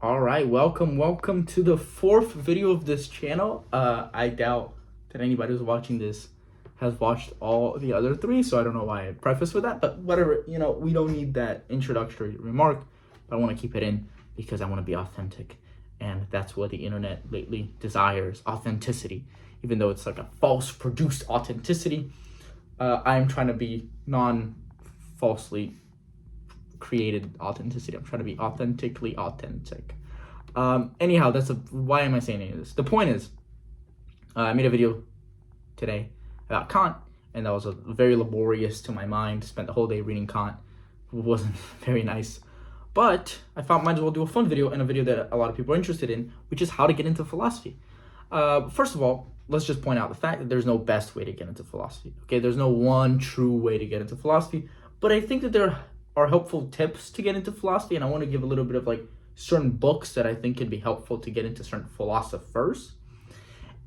All right, welcome to the fourth video of this channel. I doubt that anybody who's watching this has watched all the other three, so I don't know why I preface with that, but whatever, we don't need that introductory remark, but I want to keep it in because I want to be authentic, and that's what the internet lately desires, authenticity, even though it's like a false produced authenticity. I'm trying to be non-falsely created authenticity. I'm trying to be authentically authentic. Anyhow, why am I saying any of this? The point is, I made a video today about Kant, and that was very laborious to my mind. Spent the whole day reading Kant. It wasn't very nice. But I thought might as well do a fun video, and a video that a lot of people are interested in, which is how to get into philosophy. First of all, let's just point out the fact that there's no best way to get into philosophy. Okay, there's no one true way to get into philosophy, but I think that there are helpful tips to get into philosophy, and I want to give a little bit of like certain books that I think can be helpful to get into certain philosophers,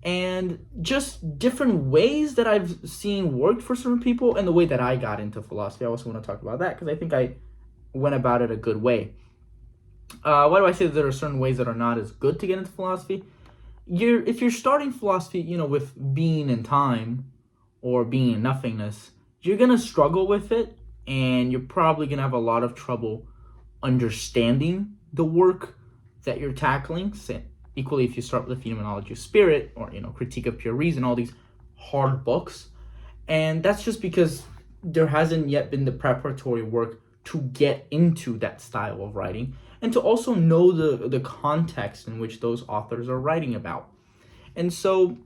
and just different ways that I've seen worked for certain people, and the way that I got into philosophy. I also want to talk about that because I think I went about it a good way. Why do I say that there are certain ways that are not as good to get into philosophy? If you're starting philosophy, with being and time or being and nothingness, you're gonna struggle with it, and you're probably gonna have a lot of trouble understanding the work that you're tackling. Equally, if you start with the Phenomenology of Spirit or Critique of Pure Reason, all these hard books, and that's just because there hasn't yet been the preparatory work to get into that style of writing, and to also know the context in which those authors are writing about. And so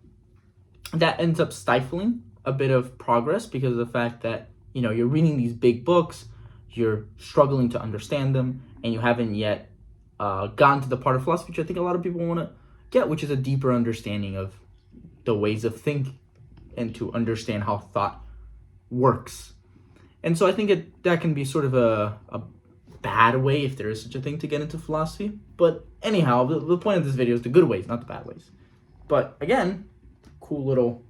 that ends up stifling a bit of progress because of the fact that you're reading these big books, you're struggling to understand them, and you haven't yet gotten to the part of philosophy which I think a lot of people want to get, which is a deeper understanding of the ways of thinking and to understand how thought works. And so I think that can be sort of a bad way, if there is such a thing, to get into philosophy. But anyhow, the point of this video is the good ways, not the bad ways. But again, cool little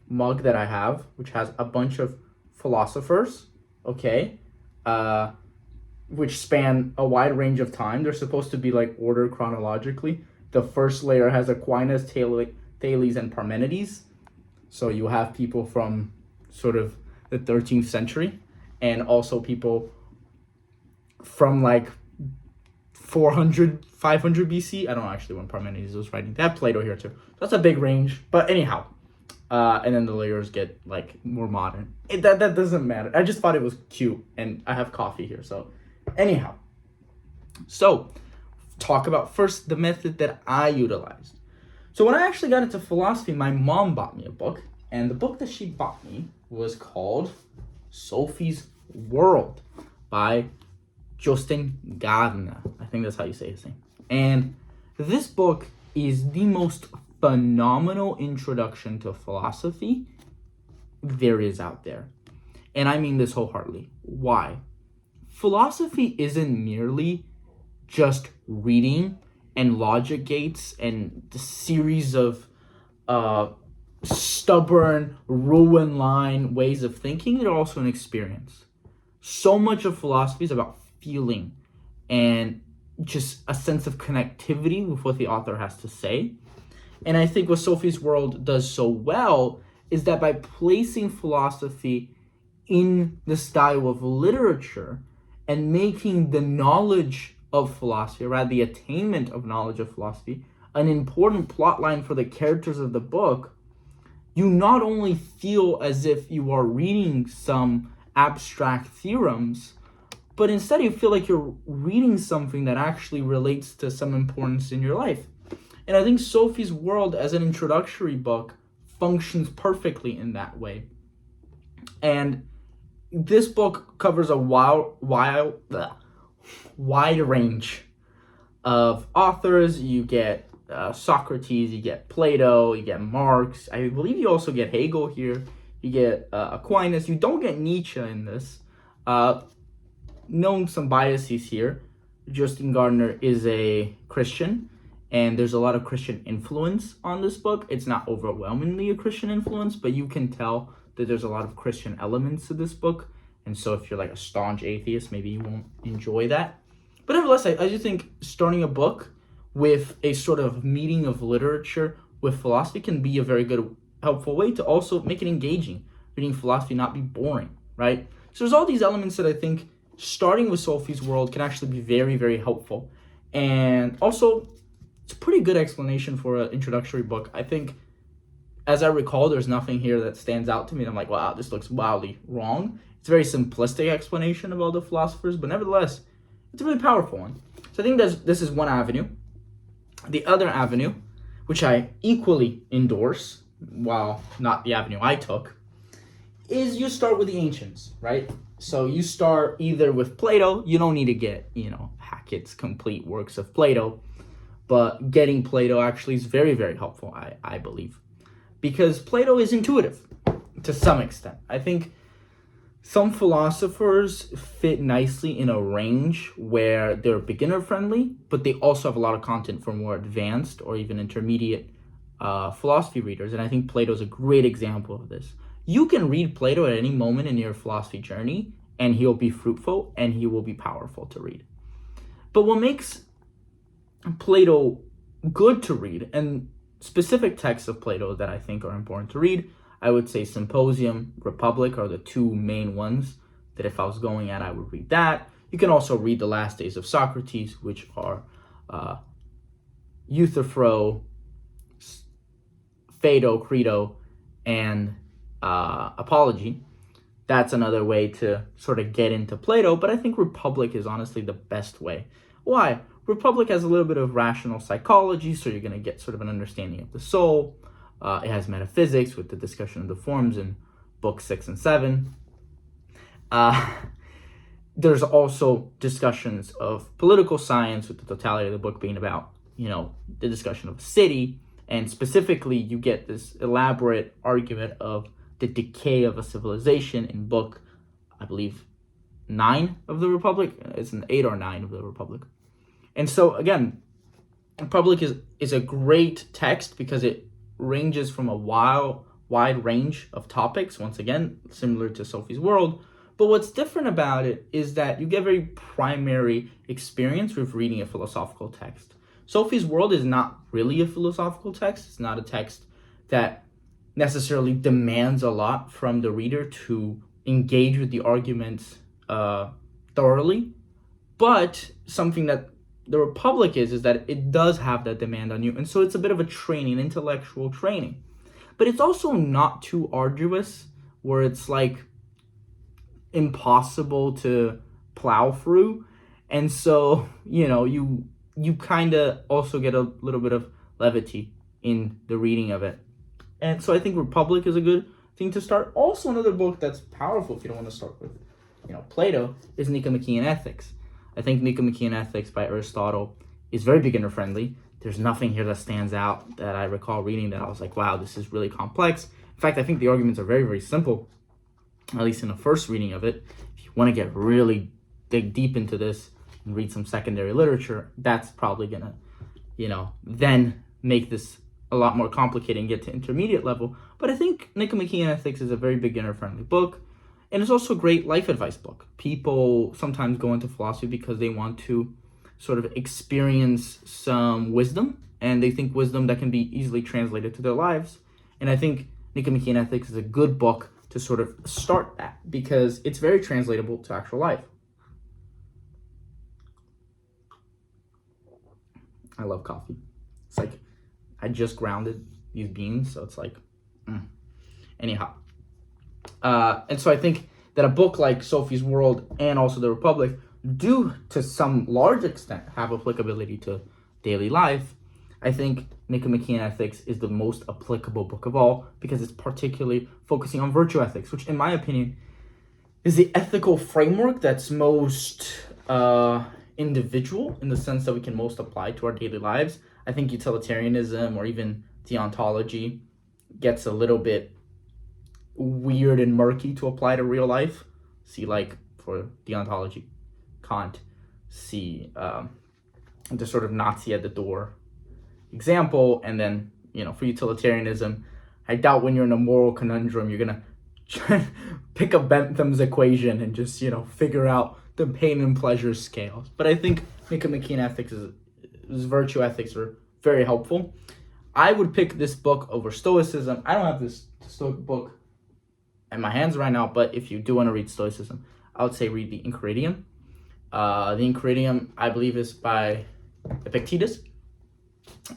mug that I have, which has a bunch of philosophers, okay, which span a wide range of time. They're supposed to be like ordered chronologically. The first layer has Aquinas, Thales, and Parmenides. So you have people from sort of the 13th century, and also people from like 400, 500 BC. I don't know actually when Parmenides was writing. They have Plato here too. So that's a big range. But anyhow, and then the layers get like more modern. That doesn't matter. I just thought it was cute, and I have coffee here. So anyhow, so talk about first the method that I utilized. So when I actually got into philosophy, my mom bought me a book, and the book that she bought me was called Sophie's World by Jostein Gaarder. I think that's how you say his name. And this book is the most phenomenal introduction to philosophy there is out there. And I mean this wholeheartedly. Why? Philosophy isn't merely just reading and logic gates and the series of stubborn, ruin line ways of thinking. They're also an experience. So much of philosophy is about feeling and just a sense of connectivity with what the author has to say. And I think what Sophie's World does so well is that by placing philosophy in the style of literature and making the knowledge of philosophy, or rather the attainment of knowledge of philosophy, an important plot line for the characters of the book, you not only feel as if you are reading some abstract theorems, but instead you feel like you're reading something that actually relates to some importance in your life. And I think Sophie's World as an introductory book functions perfectly in that way. And this book covers a wide range of authors. You get Socrates, you get Plato, you get Marx. I believe you also get Hegel here. You get Aquinas. You don't get Nietzsche in this. Known some biases here. Jostein Gaarder is a Christian, and there's a lot of Christian influence on this book. It's not overwhelmingly a Christian influence, but you can tell that there's a lot of Christian elements to this book. And so if you're like a staunch atheist, maybe you won't enjoy that. But nevertheless, I do think starting a book with a sort of meeting of literature with philosophy can be a very good, helpful way to also make it engaging. Reading philosophy, not be boring, right? So there's all these elements that I think starting with Sophie's World can actually be very, very helpful. And also, it's a pretty good explanation for an introductory book. I think, as I recall, there's nothing here that stands out to me. And I'm like, wow, this looks wildly wrong. It's a very simplistic explanation of all the philosophers, but nevertheless, it's a really powerful one. So I think this is one avenue. The other avenue, which I equally endorse, while not the avenue I took, is you start with the ancients, right? So you start either with Plato. You don't need to get, Hackett's complete works of Plato, but getting Plato actually is very, very helpful, I believe. Because Plato is intuitive to some extent. I think some philosophers fit nicely in a range where they're beginner-friendly, but they also have a lot of content for more advanced or even intermediate philosophy readers. And I think Plato's a great example of this. You can read Plato at any moment in your philosophy journey, and he'll be fruitful and he will be powerful to read. But what makes Plato good to read, and specific texts of Plato that I think are important to read, I would say Symposium, Republic are the two main ones that if I was going at, I would read that. You can also read The Last Days of Socrates, which are Euthryphro, Phaedo, Crito, and Apology. That's another way to sort of get into Plato, but I think Republic is honestly the best way. Why? Republic has a little bit of rational psychology, so you're going to get sort of an understanding of the soul. It has metaphysics with the discussion of the forms in books 6 and 7. There's also discussions of political science, with the totality of the book being about, the discussion of a city. And specifically, you get this elaborate argument of the decay of a civilization in book, I believe, 9 of the Republic. It's an 8 or 9 of the Republic. And so, again, Republic is a great text because it ranges from a wide range of topics, once again, similar to Sophie's World. But what's different about it is that you get very primary experience with reading a philosophical text. Sophie's World is not really a philosophical text. It's not a text that necessarily demands a lot from the reader to engage with the arguments thoroughly. But something that the Republic is that it does have that demand on you. And so it's a bit of a training, intellectual training. But it's also not too arduous where it's like impossible to plow through. And so, you kind of also get a little bit of levity in the reading of it. And so I think Republic is a good thing to start. Also, another book that's powerful if you don't want to start with, Plato, is Nicomachean Ethics. I think Nicomachean Ethics by Aristotle is very beginner-friendly. There's nothing here that stands out that I recall reading that I was like, wow, this is really complex. In fact, I think the arguments are very, very simple, at least in the first reading of it. If you want to dig deep into this and read some secondary literature, that's probably going to, then make this a lot more complicated and get to intermediate level. But I think Nicomachean Ethics is a very beginner-friendly book. And it's also a great life advice book. People sometimes go into philosophy because they want to sort of experience some wisdom, and they think wisdom that can be easily translated to their lives. And I think Nicomachean Ethics is a good book to sort of start that because it's very translatable to actual life. I love coffee. It's like I just grounded these beans, so it's like, anyhow. And so I think that a book like Sophie's World and also The Republic do, to some large extent, have applicability to daily life. I think Nicomachean Ethics is the most applicable book of all because it's particularly focusing on virtue ethics, which in my opinion is the ethical framework that's most individual in the sense that we can most apply to our daily lives. I think utilitarianism or even deontology gets a little bit weird and murky to apply to real life. See, like for deontology, Kant. See the sort of Nazi at the door example. And then, for utilitarianism, I doubt when you're in a moral conundrum, you're going to try and pick up Bentham's equation and just, figure out the pain and pleasure scales. But I think Nicomachean ethics is virtue ethics are very helpful. I would pick this book over Stoicism. I don't have this Stoic book in my hands right now, but if you do want to read Stoicism, I would say read the Enchiridion. The Enchiridion, I believe, is by Epictetus,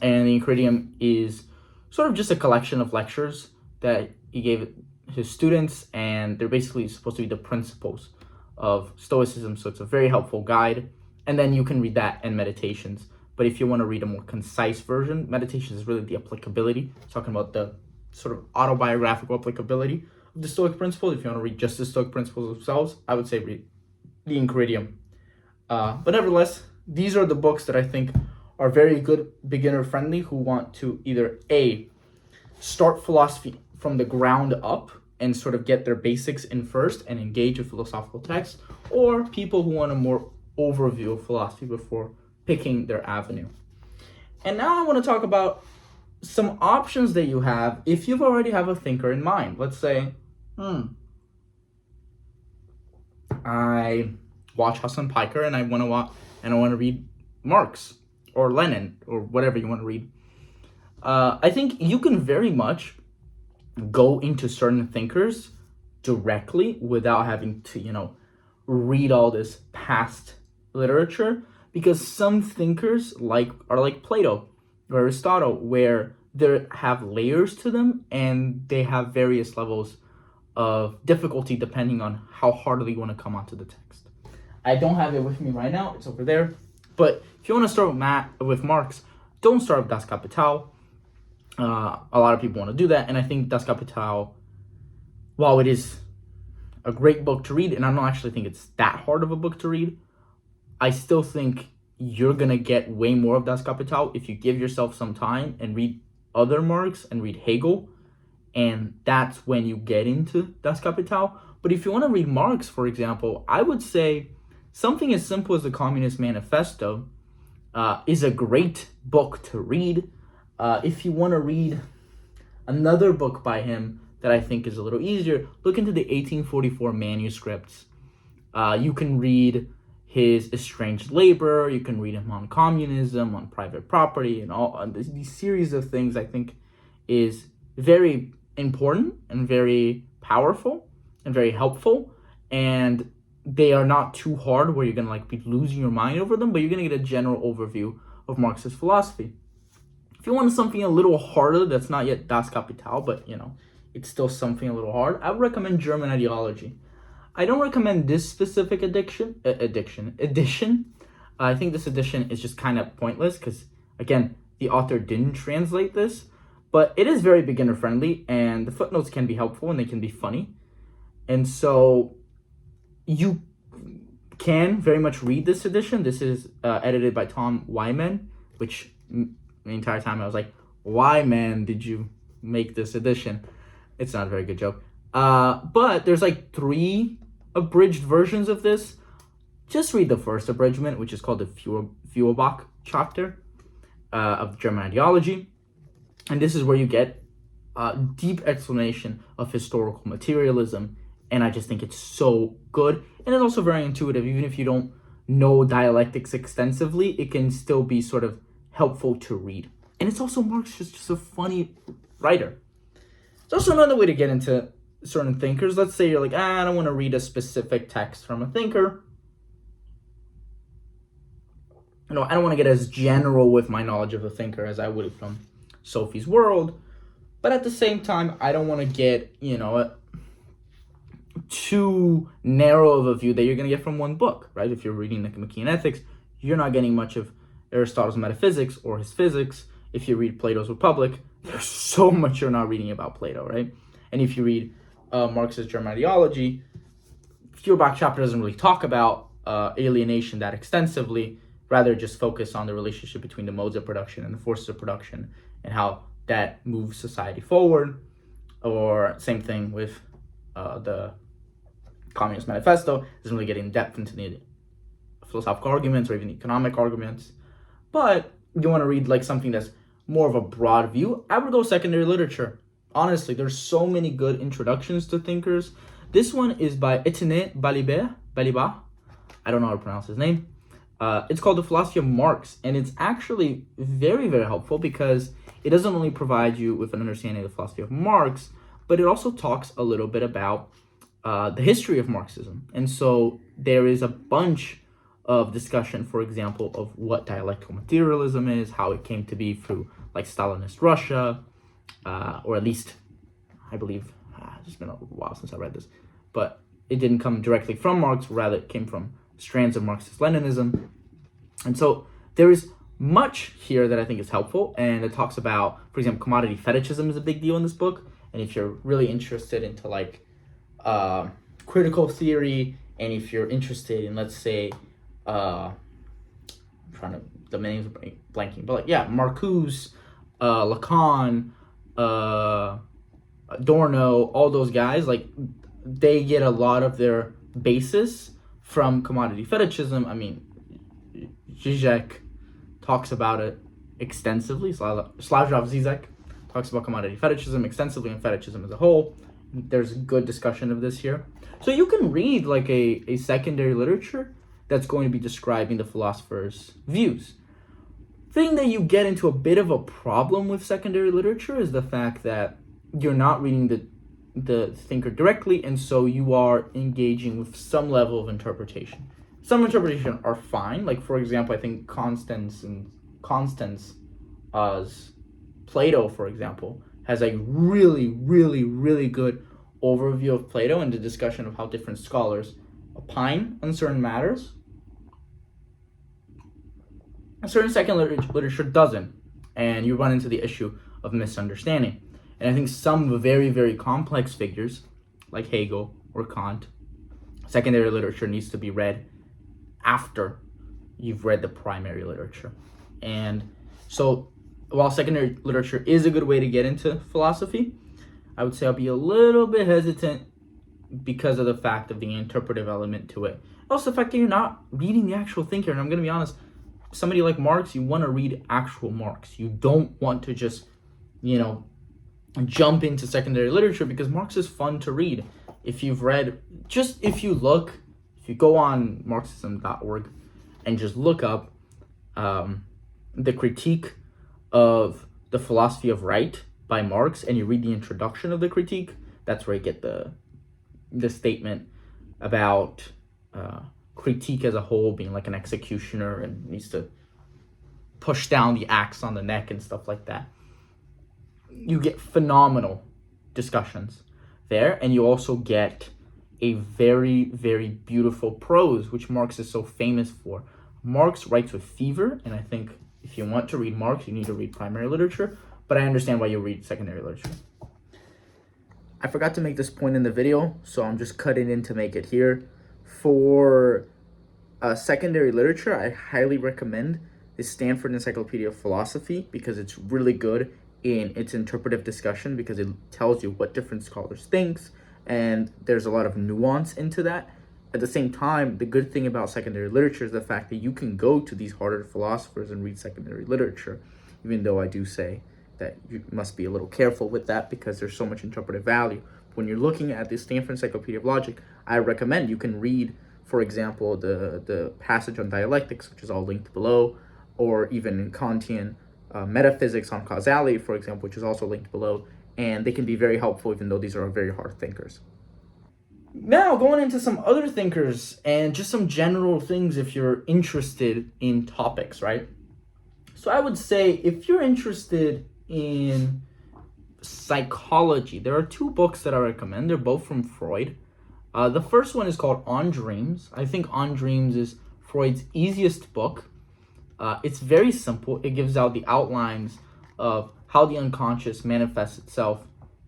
and the Enchiridion is sort of just a collection of lectures that he gave his students, and they're basically supposed to be the principles of Stoicism, so it's a very helpful guide. And then you can read that and Meditations. But if you want to read a more concise version, Meditations is really the applicability, talking about the sort of autobiographical applicability of the Stoic principles. If you want to read just the Stoic principles themselves, I would say read the Enchiridion. But nevertheless, these are the books that I think are very good beginner-friendly who want to either A, start philosophy from the ground up and sort of get their basics in first and engage with philosophical texts, or people who want a more overview of philosophy before picking their avenue. And now I want to talk about some options that you have if you already have a thinker in mind. Let's say, I watch Hassan Piker and I want to read Marx or Lenin or whatever you want to read. I think you can very much go into certain thinkers directly without having to, read all this past literature, because some thinkers are like Plato or Aristotle, where they have layers to them and they have various levels of difficulty depending on how hardly you want to come onto the text. I don't have it with me right now, it's over there. But if you want to start with Marx, don't start with Das Kapital. A lot of people want to do that, and I think Das Kapital, while it is a great book to read, and I don't actually think it's that hard of a book to read, I still think you're going to get way more of Das Kapital if you give yourself some time and read other Marx and read Hegel, and that's when you get into Das Kapital. But if you want to read Marx, for example, I would say something as simple as the Communist Manifesto is a great book to read. If you want to read another book by him that I think is a little easier, look into the 1844 Manuscripts. You can read his Estranged Labor, you can read him on communism, on private property, and all these series of things I think is very important and very powerful and very helpful. And they are not too hard where you're going to be losing your mind over them, but you're going to get a general overview of Marxist philosophy. If you want something a little harder, that's not yet Das Kapital, but it's still something a little hard, I would recommend German Ideology. I don't recommend this specific edition. I think this edition is just kind of pointless because, again, the author didn't translate this, but it is very beginner friendly and the footnotes can be helpful and they can be funny. And so you can very much read this edition. This is edited by Tom Whyman, which the entire time I was like, why, man, did you make this edition? It's not a very good joke. But there's 3 abridged versions of this. Just read the first abridgment, which is called the Feuerbach chapter of German Ideology. And this is where you get a deep explanation of historical materialism. And I just think it's so good. And it's also very intuitive. Even if you don't know dialectics extensively, it can still be sort of helpful to read. And it's also Marx just a funny writer. It's also another way to get into certain thinkers. Let's say you're like, I don't want to read a specific text from a thinker. I don't want to get as general with my knowledge of a thinker as I would from Sophie's World. But at the same time, I don't want to get, too narrow of a view that you're going to get from one book, right? If you're reading Nicomachean Ethics, you're not getting much of Aristotle's metaphysics or his physics. If you read Plato's Republic, there's so much you're not reading about Plato, right? And if you read Marx's German Ideology, Feuerbach chapter doesn't really talk about alienation that extensively, rather just focus on the relationship between the modes of production and the forces of production and how that moves society forward. Or same thing with the Communist Manifesto, doesn't really get in depth into the philosophical arguments or even economic arguments. But you want to read something that's more of a broad view, I would go secondary literature. Honestly, there's so many good introductions to thinkers. This one is by Etienne Balibar. I don't know how to pronounce his name. It's called The Philosophy of Marx, and it's actually very, very helpful because it doesn't only provide you with an understanding of the philosophy of Marx, but it also talks a little bit about the history of Marxism. And so there is a bunch of discussion, for example, of what dialectical materialism is, how it came to be through like Stalinist Russia, or at least, I believe, it's been a while since I read this, but it didn't come directly from Marx, rather it came from strands of Marxist-Leninism. And so there is much here that I think is helpful, and it talks about, for example, commodity fetishism is a big deal in this book, and if you're really interested into like critical theory, and if you're interested in, let's say, the names are blanking, but like, yeah, Marcuse, Lacan, Adorno, all those guys, like, they get a lot of their basis from commodity fetishism. I mean, Zizek talks about it extensively. Slavoj Zizek talks about commodity fetishism extensively and fetishism as a whole. There's good discussion of this here. So you can read like a secondary literature that's going to be describing the philosopher's views. Thing that you get into a bit of a problem with secondary literature is the fact that you're not reading the thinker directly, and so you are engaging with some level of interpretation. Some interpretation are fine, like for example, I think Constance's Plato, for example, has a really, really, really good overview of Plato and the discussion of how different scholars opine on certain matters. A certain second literature doesn't, and you run into the issue of misunderstanding. And I think some very, very complex figures, like Hegel or Kant, secondary literature needs to be read after you've read the primary literature. And so, while secondary literature is a good way to get into philosophy, I would say I'll be a little bit hesitant because of the fact of the interpretive element to it. Also, the fact that you're not reading the actual thinker. And I'm going to be honest, somebody like Marx, you want to read actual Marx. You don't want to just, jump into secondary literature, because Marx is fun to read. If you go on Marxism.org and just look up the critique of the philosophy of right by Marx, and you read the introduction of the critique, that's where you get the statement about critique as a whole being like an executioner and needs to push down the axe on the neck and stuff like that. You get phenomenal discussions there, and you also get a very, very beautiful prose, which Marx is so famous for. Marx writes with fever, and I think if you want to read Marx, you need to read primary literature, but I understand why you read secondary literature. I forgot to make this point in the video, so I'm just cutting in to make it here. For secondary literature, I highly recommend the Stanford Encyclopedia of Philosophy, because it's really good in its interpretive discussion, because it tells you what different scholars think, and there's a lot of nuance into that. At the same time, the good thing about secondary literature is the fact that you can go to these harder philosophers and read secondary literature, even though I do say that you must be a little careful with that because there's so much interpretive value. When you're looking at the Stanford Encyclopedia of Logic, I recommend you can read, for example, the passage on dialectics, which is all linked below, or even in Kantian metaphysics on causality, for example, which is also linked below, and they can be very helpful even though these are very hard thinkers. Now, going into some other thinkers and just some general things if you're interested in topics, right? So I would say if you're interested in psychology, there are two books that I recommend. They're both from Freud. The first one is called On Dreams. I think On Dreams is Freud's easiest book. It's very simple. It gives out the outlines of how the unconscious manifests itself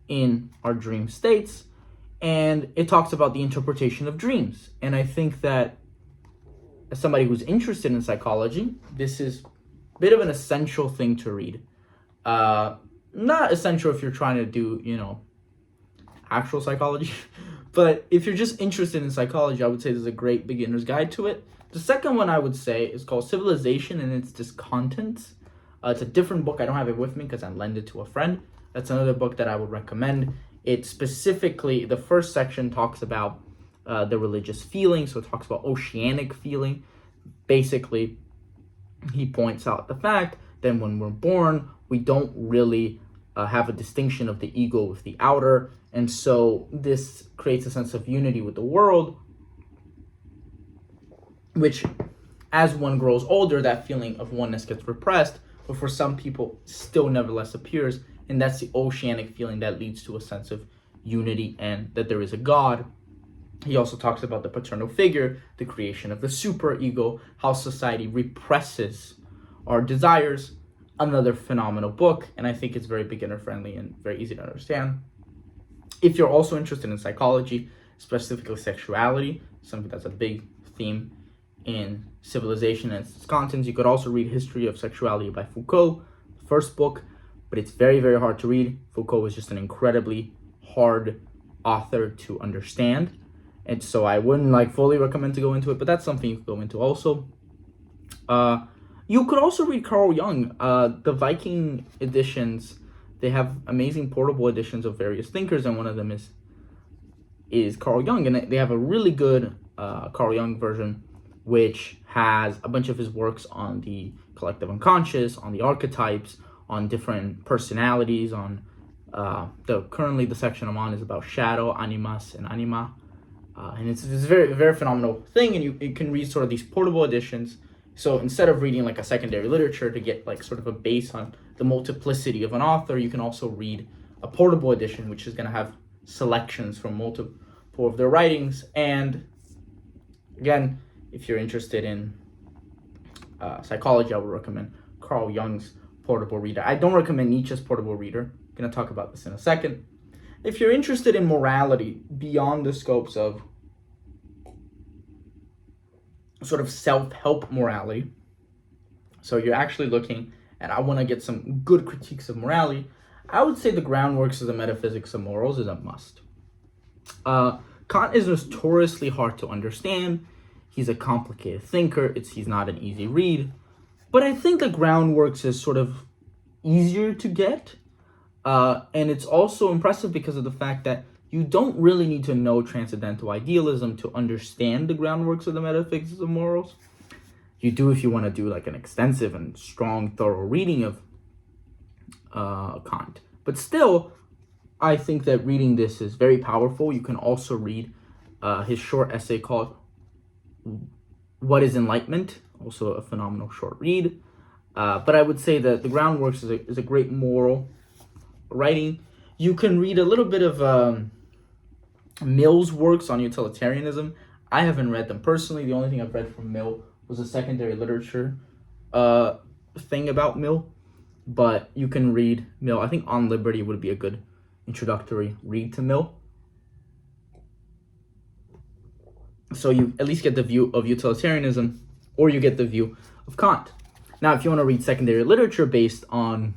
in our dream states, and it talks about the interpretation of dreams. And I think that as somebody who's interested in psychology, this is a bit of an essential thing to read. Not essential if you're trying to do, actual psychology, but if you're just interested in psychology, I would say there's a great beginner's guide to it. The second one I would say is called Civilization and Its Discontents. It's a different book. I don't have it with me because I lent it to a friend. That's another book that I would recommend. It specifically, the first section talks about the religious feeling, so it talks about oceanic feeling. basically, he points out the fact that when we're born, we don't really have a distinction of the ego with the outer, and so this creates a sense of unity with the world, which, as one grows older, that feeling of oneness gets repressed, but for some people, still nevertheless appears, and that's the oceanic feeling that leads to a sense of unity and that there is a God. He also talks about the paternal figure, the creation of the superego, how society represses our desires. Another phenomenal book, and I think it's very beginner friendly and very easy to understand. If you're also interested in psychology, specifically sexuality, something that's a big theme in Civilization and Discontents, you could also read History of Sexuality by Foucault, the first book, but it's very, very hard to read. Foucault is just an incredibly hard author to understand, and so I wouldn't fully recommend to go into it, but that's something you could go into also. You could also read Carl Jung. The Viking editions, they have amazing portable editions of various thinkers, and one of them is Carl Jung, and they have a really good Carl Jung version, which has a bunch of his works on the collective unconscious, on the archetypes, on different personalities, on currently the section I'm on is about shadow, animus, and anima, and it's a very, very phenomenal thing, and you can read sort of these portable editions. So instead of reading a secondary literature to get sort of a base on the multiplicity of an author, you can also read a portable edition, which is going to have selections from multiple of their writings. And again, if you're interested in psychology, I would recommend Carl Jung's portable reader. I don't recommend Nietzsche's portable reader. I'm going to talk about this in a second. If you're interested in morality beyond the scopes of sort of self-help morality, so you're actually looking at, I want to get some good critiques of morality, I would say the groundworks of the metaphysics of morals is a must. Kant is notoriously hard to understand. He's a complicated thinker. He's not an easy read, but I think the groundworks is sort of easier to get, and it's also impressive because of the fact that you don't really need to know transcendental idealism to understand the groundworks of the metaphysics of morals. You do if you want to do an extensive and strong, thorough reading of Kant. But still, I think that reading this is very powerful. You can also read his short essay called What is Enlightenment? Also a phenomenal short read. But I would say that the groundworks is a great moral writing. You can read a little bit of Mill's works on utilitarianism. I haven't read them personally. The only thing I've read from Mill was a secondary literature thing about Mill. But you can read Mill. I think On Liberty would be a good introductory read to Mill. So you at least get the view of utilitarianism, or you get the view of Kant. Now, if you want to read secondary literature based on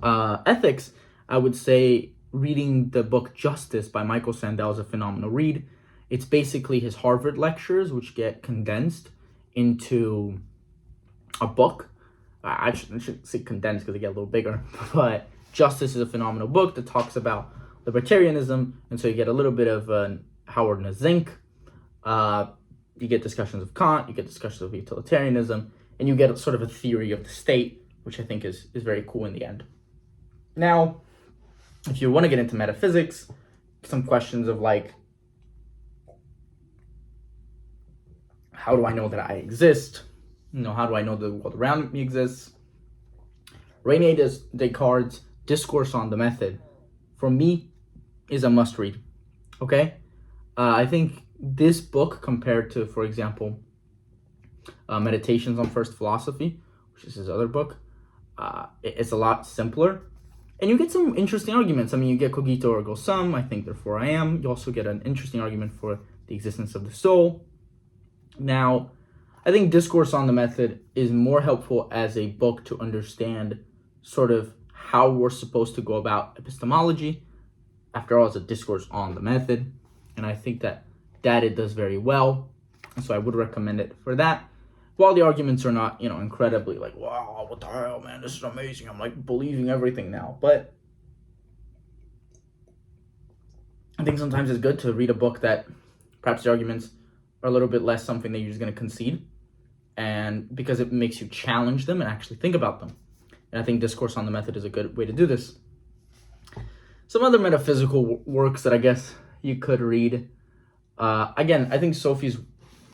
ethics, I would say reading the book Justice by Michael Sandel is a phenomenal read. It's basically his Harvard lectures, which get condensed into a book. I shouldn't say condensed because they get a little bigger, but Justice is a phenomenal book that talks about libertarianism, and so you get a little bit of Howard Nazink. You get discussions of Kant, you get discussions of utilitarianism, and you get sort of a theory of the state, which I think is very cool in the end. Now, if you want to get into metaphysics, some questions of how do I know that I exist? How do I know the world around me exists? René Descartes' Discourse on the Method, for me, is a must-read, okay? I think this book, compared to, for example, Meditations on First Philosophy, which is his other book, it's a lot simpler. And you get some interesting arguments. I mean, you get cogito ergo sum, I think therefore I am. You also get an interesting argument for the existence of the soul. Now, I think Discourse on the Method is more helpful as a book to understand sort of how we're supposed to go about epistemology. After all, it's a discourse on the method. And I think that it does very well. And so I would recommend it for that. While the arguments are not, incredibly wow, what the hell, man, this is amazing. I'm believing everything now. But I think sometimes it's good to read a book that perhaps the arguments are a little bit less something that you're just going to concede. and because it makes you challenge them and actually think about them. And I think Discourse on the Method is a good way to do this. Some other metaphysical works that I guess you could read. Again, I think Sophie's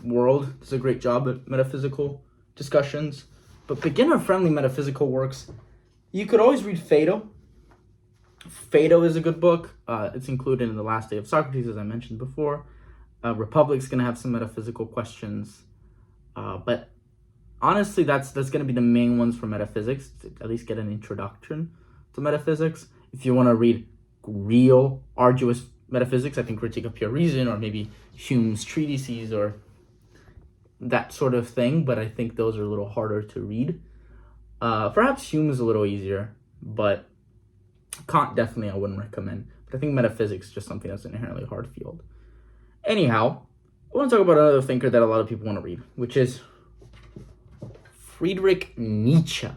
World does a great job at metaphysical discussions. But beginner-friendly metaphysical works, you could always read Phaedo. Phaedo is a good book. It's included in The Last Day of Socrates, as I mentioned before. Republic's going to have some metaphysical questions. But honestly, that's going to be the main ones for metaphysics, to at least get an introduction to metaphysics. If you want to read real, arduous metaphysics, I think Critique of Pure Reason, or maybe Hume's treatises, or that sort of thing, but I think those are a little harder to read. Perhaps Hume is a little easier, but Kant definitely I wouldn't recommend. But I think metaphysics is just something that's an inherently hard field. Anyhow, I want to talk about another thinker that a lot of people want to read, which is Friedrich Nietzsche.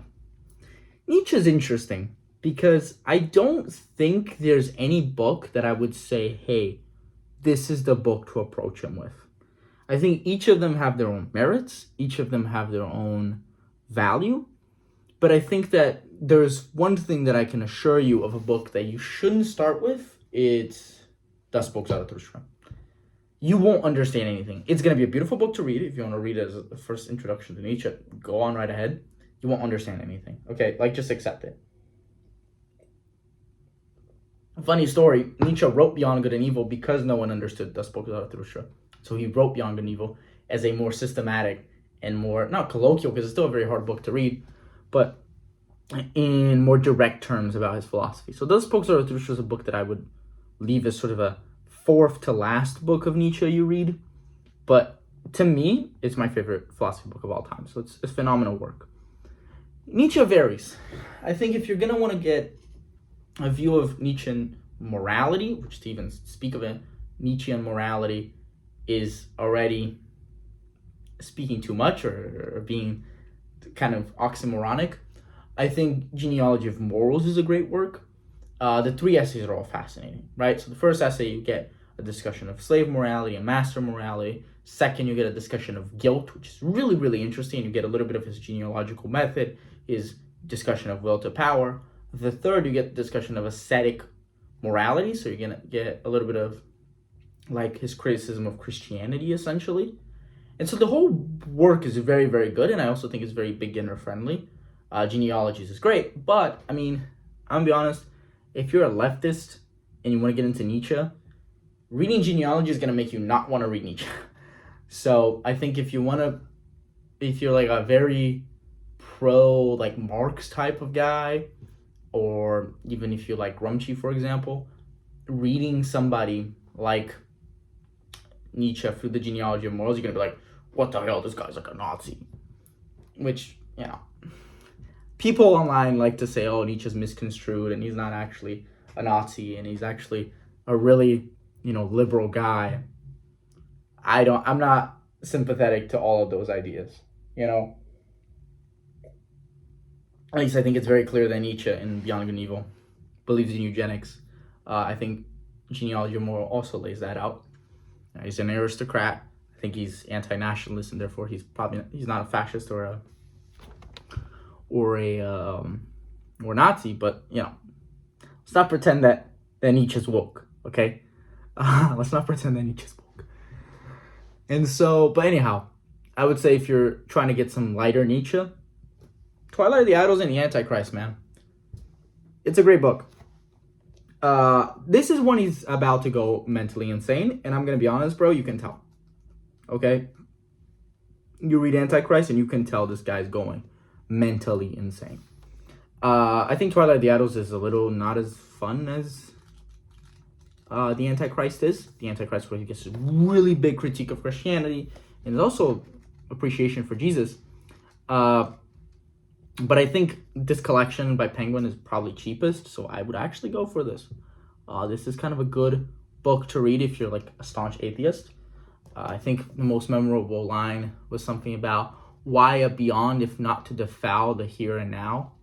Nietzsche is interesting because I don't think there's any book that I would say, hey, this is the book to approach him with. I think each of them have their own merits. Each of them have their own value. But I think that there's one thing that I can assure you of a book that you shouldn't start with. It's Das Buch Zarathustra. You won't understand anything. It's going to be a beautiful book to read. If you want to read it as a first introduction to Nietzsche, go on right ahead. You won't understand anything. Okay, just accept it. A funny story, Nietzsche wrote Beyond Good and Evil because no one understood Das Buch Zarathustra. So he wrote Beyond Good and Evil as a more systematic and more, not colloquial, because it's still a very hard book to read, but in more direct terms about his philosophy. So Das Buch Zarathustra is a book that I would leave as sort of a fourth to last book of Nietzsche you read. But to me, it's my favorite philosophy book of all time. So it's phenomenal work. Nietzsche varies. I think if you're going to want to get a view of Nietzschean morality, which to even speak of it, Nietzschean morality is already speaking too much or being kind of oxymoronic. I think Genealogy of Morals is a great work. The three essays are all fascinating, right? So the first essay, you get a discussion of slave morality and master morality. Second, you get a discussion of guilt, which is really, really interesting. You get a little bit of his genealogical method, his discussion of will to power. The third, you get the discussion of ascetic morality. So you're going to get a little bit of his criticism of Christianity, essentially. And so the whole work is very, very good. And I also think it's very beginner friendly. Genealogies is great. But, I'm going to be honest, if you're a leftist and you want to get into Nietzsche, reading genealogy is going to make you not want to read Nietzsche. So I think if you're a very pro Marx type of guy, or even if you like Gramsci, for example, reading somebody like Nietzsche through the Genealogy of Morals, you're going to be like, what the hell, this guy's like a Nazi. Which, people online like to say, oh, Nietzsche's misconstrued and he's not actually a Nazi and he's actually a really, liberal guy. I'm not sympathetic to all of those ideas, At least I think it's very clear that Nietzsche in Beyond Good and Evil believes in eugenics. I think Genealogy of Morals also lays that out. He's an aristocrat. I think he's anti-nationalist, and therefore he's not a fascist or a Nazi. But let's not pretend that Nietzsche's woke. Okay, let's not pretend that Nietzsche's woke. And so, but anyhow, I would say if you're trying to get some lighter Nietzsche, Twilight of the Idols and the Antichrist, man, it's a great book. This is when he's about to go mentally insane, and I'm gonna be honest, bro, you can tell. Okay? You read Antichrist and you can tell this guy's going mentally insane. I think Twilight of the Idols is a little not as fun as the Antichrist is. The Antichrist, where he gets a really big critique of Christianity, and there's also appreciation for Jesus. But I think this collection by Penguin is probably cheapest, so I would actually go for this. This is kind of a good book to read if you're a staunch atheist. I think the most memorable line was something about why a beyond if not to defile the here and now,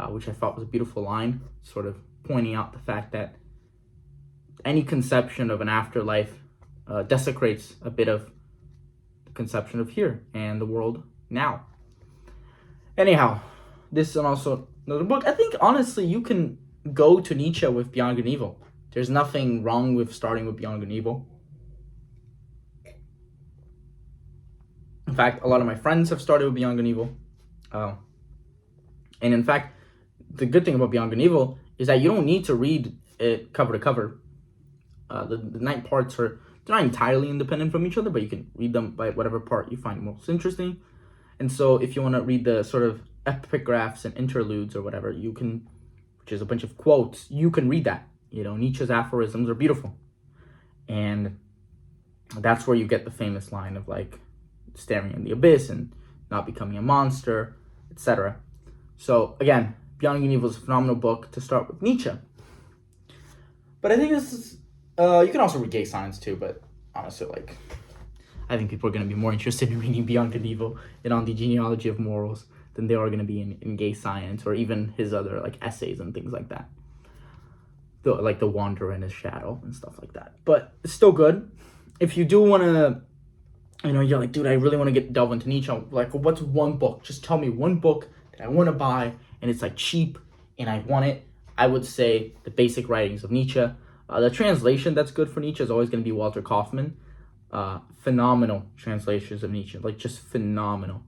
which I thought was a beautiful line, sort of pointing out the fact that any conception of an afterlife desecrates a bit of conception of here and the world now. Anyhow, this is also another book. I think, honestly, you can go to Nietzsche with Beyond Good and Evil. There's nothing wrong with starting with Beyond Good and Evil. In fact, a lot of my friends have started with Beyond Good and Evil. And in fact, the good thing about Beyond Good and Evil is that you don't need to read it cover to cover. The 9 parts they're not entirely independent from each other, but you can read them by whatever part you find most interesting. And so if you want to read the sort of epigraphs and interludes or whatever, you can, which is a bunch of quotes, you can read that. You know, Nietzsche's aphorisms are beautiful. And that's where you get the famous line of like staring in the abyss and not becoming a monster, etc. So again, Beyond Good and Evil is a phenomenal book to start with Nietzsche. But I think this is, you can also read Gay Science too, but honestly, like, I think people are going to be more interested in reading Beyond Good and Evil and On the Genealogy of Morals than they are going to be in Gay Science or even his other like essays and things like that. Like The Wanderer and His Shadow and stuff like that. But it's still good. If you do want to, you know, you're like, dude, I really want to delve into Nietzsche. Like, what's one book? Just tell me one book that I want to buy and it's like cheap and I want it. I would say The Basic Writings of Nietzsche. The translation that's good for Nietzsche is always going to be Walter Kaufmann. Phenomenal translations of Nietzsche, like just phenomenal.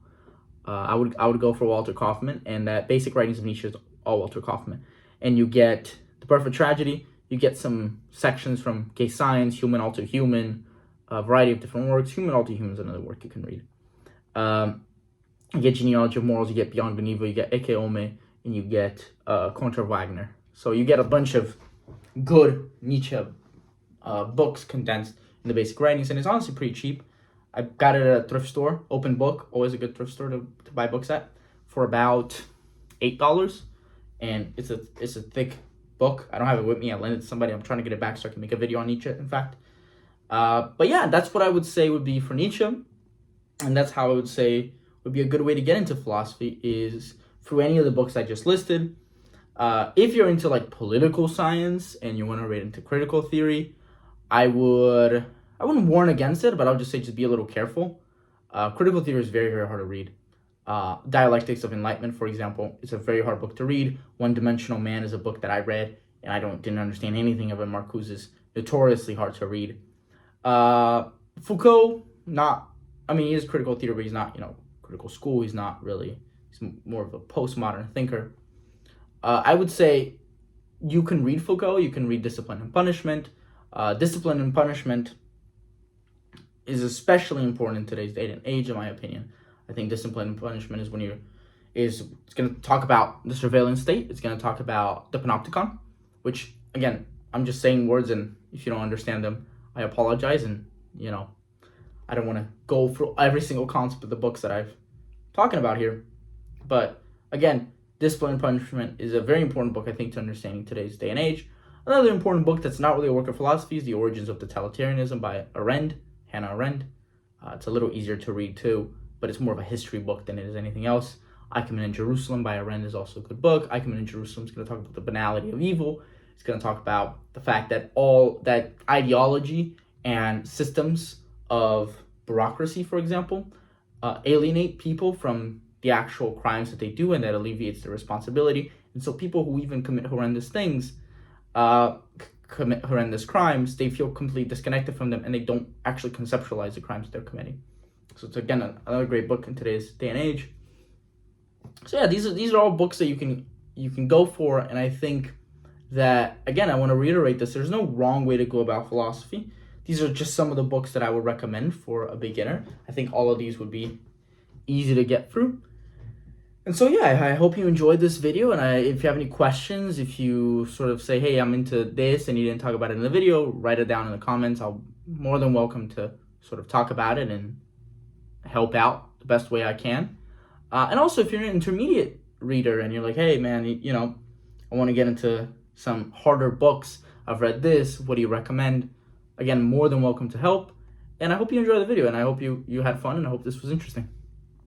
I would go for Walter Kaufmann, and that Basic Writings of Nietzsche is all Walter Kaufmann. And you get The Perfect Tragedy. You get some sections from Gay Science, Human, All Too Human, a variety of different works. Human, All Too Human is another work you can read. You get Genealogy of Morals, you get Beyond Good and Evil, you get Ecce Homo, and you get Contra Wagner. So you get a bunch of good Nietzsche books condensed in the Basic Writings, and it's honestly pretty cheap. I got it at a thrift store, Open Book, always a good thrift store to buy books at, for about $8, and it's a thick book. I don't have it with me. I lent it to somebody. I'm trying to get it back so I can make a video on Nietzsche, in fact. But yeah, that's what I would say would be for Nietzsche, and that's how I would say would be a good way to get into philosophy is through any of the books I just listed. If you're into like political science and you want to read into critical theory, I wouldn't warn against it, but I would just say just be a little careful. Critical theory is very, very hard to read. Dialectics of Enlightenment, for example, is a very hard book to read. One-Dimensional Man is a book that I read, and I didn't understand anything of it. Marcuse is notoriously hard to read. Foucault, he is critical theory, but he's not, critical school. He's not really, he's more of a postmodern thinker. I would say you can read Foucault, you can read Discipline and Punishment. Discipline and Punishment is especially important in today's day and age, in my opinion. I think Discipline and Punishment is it's going to talk about the surveillance state. It's going to talk about the panopticon, which, again, I'm just saying words, and if you don't understand them, I apologize. And, I don't want to go through every single concept of the books that I've talking about here. But, again, Discipline and Punishment is a very important book, I think, to understanding today's day and age. Another important book that's not really a work of philosophy is The Origins of Totalitarianism by Hannah Arendt. It's a little easier to read too, but it's more of a history book than it is anything else. Eichmann in Jerusalem by Arendt is also a good book. Eichmann in Jerusalem is going to talk about the banality of evil. It's going to talk about the fact that all that ideology and systems of bureaucracy, for example, alienate people from the actual crimes that they do, and that alleviates their responsibility. And so people who even commit horrendous things, commit horrendous crimes, they feel completely disconnected from them, and they don't actually conceptualize the crimes they're committing. So it's, again, another great book in today's day and age. So yeah, these are all books that you can go for, and I think that, again, I want to reiterate this, there's no wrong way to go about philosophy. These are just some of the books that I would recommend for a beginner. I think all of these would be easy to get through. And so, yeah, I hope you enjoyed this video, and if you have any questions, if you sort of say, hey, I'm into this, and you didn't talk about it in the video, write it down in the comments. I'll more than welcome to sort of talk about it and help out the best way I can. And also, if you're an intermediate reader, and you're like, hey, man, I want to get into some harder books. I've read this. What do you recommend? Again, more than welcome to help. And I hope you enjoyed the video, and I hope you had fun, and I hope this was interesting.